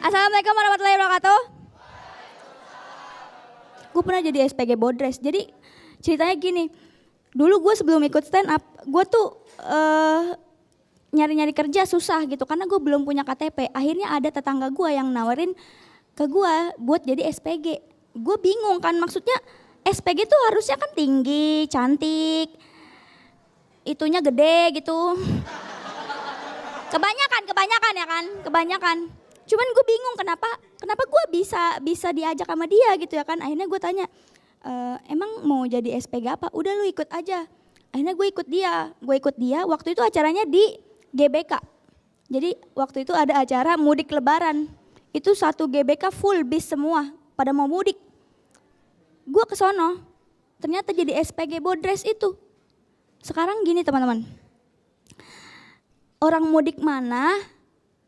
Assalamualaikum warahmatullahi wabarakatuh. Gue pernah jadi SPG Bodres. Jadi ceritanya gini, dulu gue sebelum ikut stand up, gue tuh nyari-nyari kerja susah gitu karena gue belum punya KTP. Akhirnya ada tetangga gue yang nawarin ke gue buat jadi SPG. Gue bingung kan, maksudnya SPG tuh harusnya kan tinggi, cantik, itunya gede gitu. Kebanyakan ya kan, kebanyakan. Cuman gue bingung kenapa gue bisa diajak sama dia gitu ya kan. Akhirnya gue tanya, emang mau jadi SPG apa? Udah lu ikut aja. Akhirnya gue ikut dia. Waktu itu acaranya di GBK. Jadi waktu itu ada acara mudik lebaran. Itu satu GBK full bis semua, pada mau mudik. Gue kesono, ternyata jadi SPG Bodres itu. Sekarang gini teman-teman. Orang mudik mana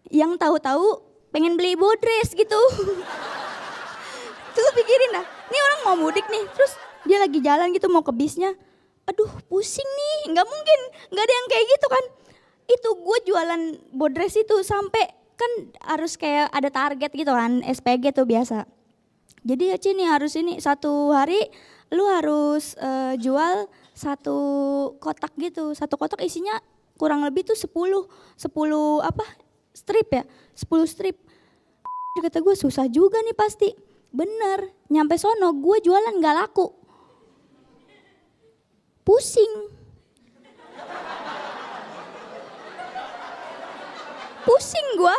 yang tahu-tahu pengen beli Bodres gitu. Tuh pikirin dah, ini orang mau mudik nih, terus dia lagi jalan gitu mau ke bisnya. Aduh pusing nih, nggak mungkin, nggak ada yang kayak gitu kan. Itu gue jualan Bodres itu sampai kan harus kayak ada target gitu kan, SPG tuh biasa. Jadi ya Ci nih harus ini, satu hari lu harus jual satu kotak gitu. Satu kotak isinya kurang lebih tuh 10 apa strip ya, 10 strip. Kata gue susah juga nih pasti. Bener, nyampe sono gue jualan gak laku. Pusing gue.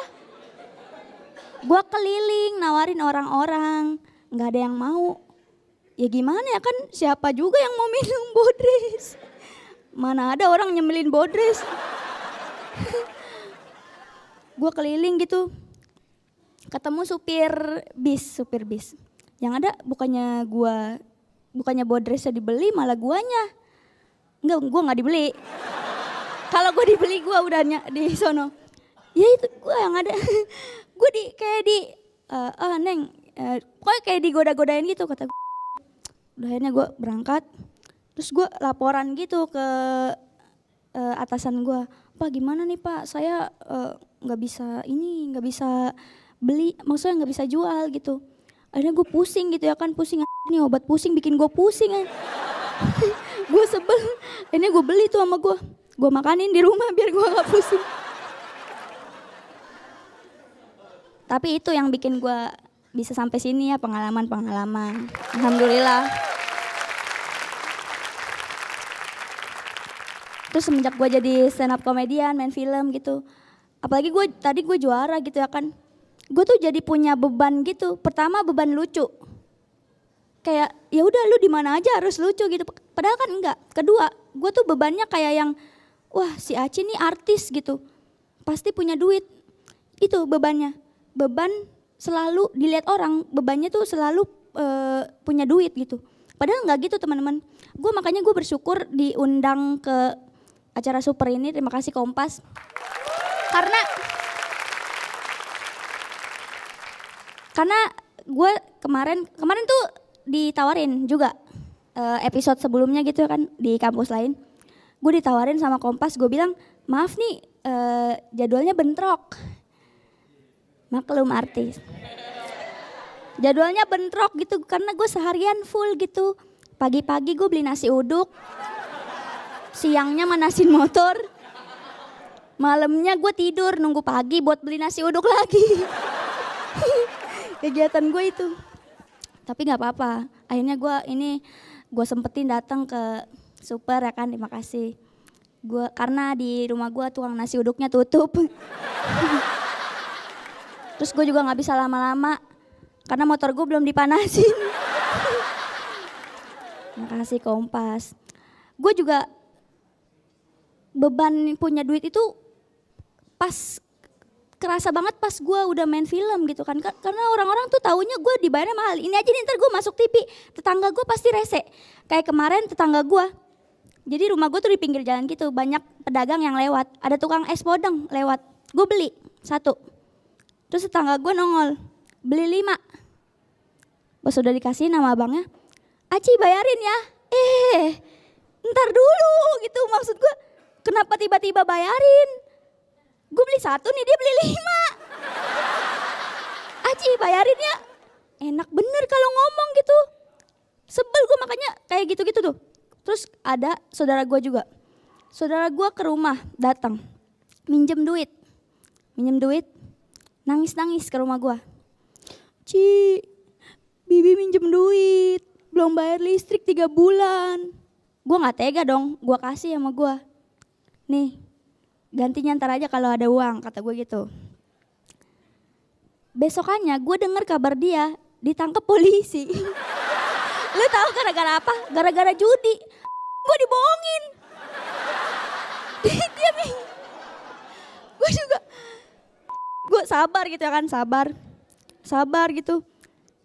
Gue keliling nawarin orang-orang, gak ada yang mau. Ya gimana ya kan, siapa juga yang mau minum Bodres. Mana ada orang nyemilin Bodres. Gue keliling gitu, ketemu supir bis. Yang ada bukannya Bodresnya dibeli, malah guanya. Enggak, gue nggak dibeli. Kalau gue dibeli gue udah di sono. Ya itu gue yang ada. Gue Neng, pokoknya kayak digoda-godain gitu kata gue. Udah akhirnya gue berangkat. Terus gue laporan gitu ke atasan gue, Pak gimana nih Pak, saya nggak bisa beli, maksudnya nggak bisa jual gitu. Akhirnya gue pusing gitu ya kan, pusing nih obat pusing bikin gue pusing. Gue sebel, akhirnya gue beli tuh sama gue makanin di rumah biar gue nggak pusing. Tapi itu yang bikin gue bisa sampai sini ya, pengalaman. Alhamdulillah. Terus semenjak gue jadi stand up komedian, main film gitu. Apalagi tadi gue juara gitu ya kan. Gue tuh jadi punya beban gitu. Pertama beban lucu. Kayak ya udah lu di mana aja harus lucu gitu. Padahal kan enggak. Kedua, gue tuh bebannya kayak yang wah si Aci nih artis gitu. Pasti punya duit. Itu bebannya. Beban selalu dilihat orang, bebannya tuh selalu punya duit gitu. Padahal enggak gitu teman-teman. Makanya gue bersyukur diundang ke acara super ini, terima kasih Kompas. Karena gue kemarin tuh ditawarin juga episode sebelumnya gitu kan di kampus lain. Gue ditawarin sama Kompas, gue bilang maaf nih jadwalnya bentrok. Maklum artis. Jadwalnya bentrok gitu karena gue seharian full gitu. Pagi-pagi gue beli nasi uduk. Siangnya manasin motor, malamnya gue tidur nunggu pagi buat beli nasi uduk lagi. Kegiatan gue itu. Tapi nggak apa-apa. Akhirnya gue sempetin datang ke super ya kan, terima kasih. Karena di rumah gue tukang nasi uduknya tutup. Terus gue juga nggak bisa lama-lama karena motor gue belum dipanasin. Terima kasih Kompas. Gue juga beban punya duit itu pas kerasa banget pas gue udah main film gitu kan. Karena orang-orang tuh taunya gue dibayarnya mahal. Ini aja nih ntar gue masuk TV, tetangga gue pasti rese. Kayak kemarin tetangga gue, jadi rumah gue tuh di pinggir jalan gitu, banyak pedagang yang lewat. Ada tukang es podeng lewat, gue beli 1. Terus tetangga gue nongol, beli 5. Pas udah dikasih nama abangnya, Aci bayarin ya. Ntar dulu gitu, maksud gue kenapa tiba-tiba bayarin? Gue beli 1 nih, dia beli 5. Ci bayarin ya. Enak bener kalau ngomong gitu. Sebel gue makanya kayak gitu-gitu tuh. Terus ada saudara gue juga. Saudara gue ke rumah datang. Minjem duit. Nangis-nangis ke rumah gue. Ci, Bibi minjem duit. Belum bayar listrik 3 bulan. Gue gak tega dong, gue kasih sama gue. Nih, gantinya ntar aja kalau ada uang, kata gue gitu. Besokannya gue denger kabar dia ditangkap polisi. Lu tahu gara-gara apa? Gara-gara judi. Gue dibohongin. Dia gue juga. Gue sabar gitu ya kan, sabar gitu.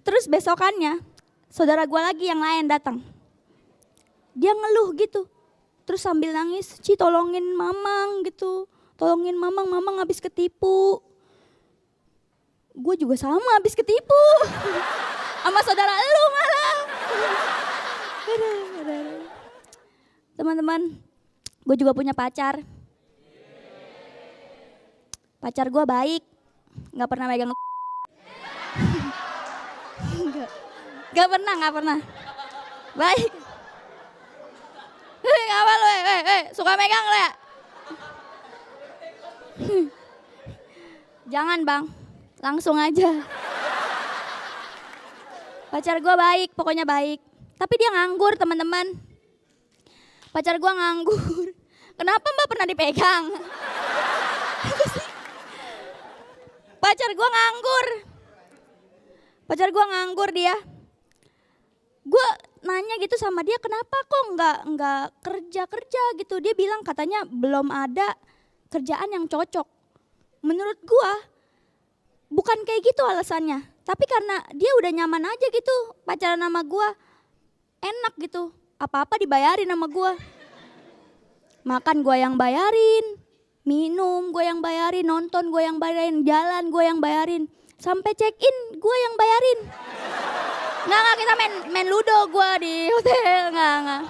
Terus besokannya saudara gue lagi yang lain datang. Dia ngeluh gitu. Terus sambil nangis, Ci tolongin Mamang gitu. Tolongin Mamang habis ketipu. Gue juga sama habis ketipu. Sama saudara lu malah. Teman-teman, gue juga punya pacar. Pacar gue baik. Gak pernah megang. Gak pernah. Baik. Ngapa lu, suka megang lu ya? Jangan bang, langsung aja. Pacar gue baik, pokoknya baik. Tapi dia nganggur teman-teman. Pacar gue nganggur. Kenapa mbak pernah dipegang? Pacar gue nganggur dia. Gue nanya gitu sama dia, kenapa kok nggak kerja gitu. Dia bilang katanya belum ada kerjaan yang cocok. Menurut gue bukan kayak gitu alasannya. Tapi karena dia udah nyaman aja gitu pacaran sama gue. Enak gitu, apa-apa dibayarin sama gue. Makan gue yang bayarin, minum gue yang bayarin, nonton gue yang bayarin, jalan gue yang bayarin. Sampai check in gue yang bayarin. Nggak kita main ludo gue di hotel, nggak.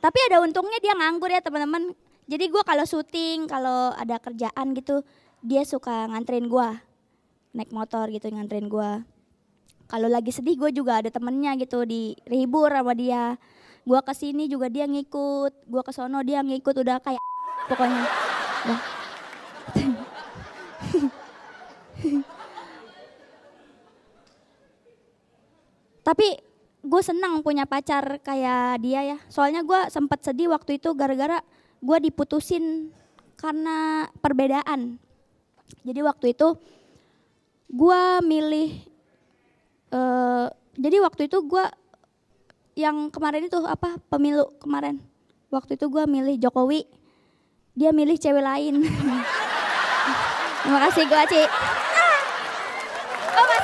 Tapi ada untungnya dia nganggur ya teman-teman. Jadi gue kalau syuting, kalau ada kerjaan gitu, dia suka nganterin gue. Naik motor gitu nganterin gue. Kalau lagi sedih gue juga ada temennya gitu, dihibur sama dia. Gue kesini juga dia ngikut, gue kesono dia ngikut, udah kayak pokoknya. Tapi gue senang punya pacar kayak dia ya. Soalnya gue sempat sedih waktu itu gara-gara gue diputusin karena perbedaan. Jadi waktu itu gue milih, jadi waktu itu gue yang kemarin itu apa pemilu kemarin. Waktu itu gue milih Jokowi, dia milih cewek lain. Terima kasih gue Ci.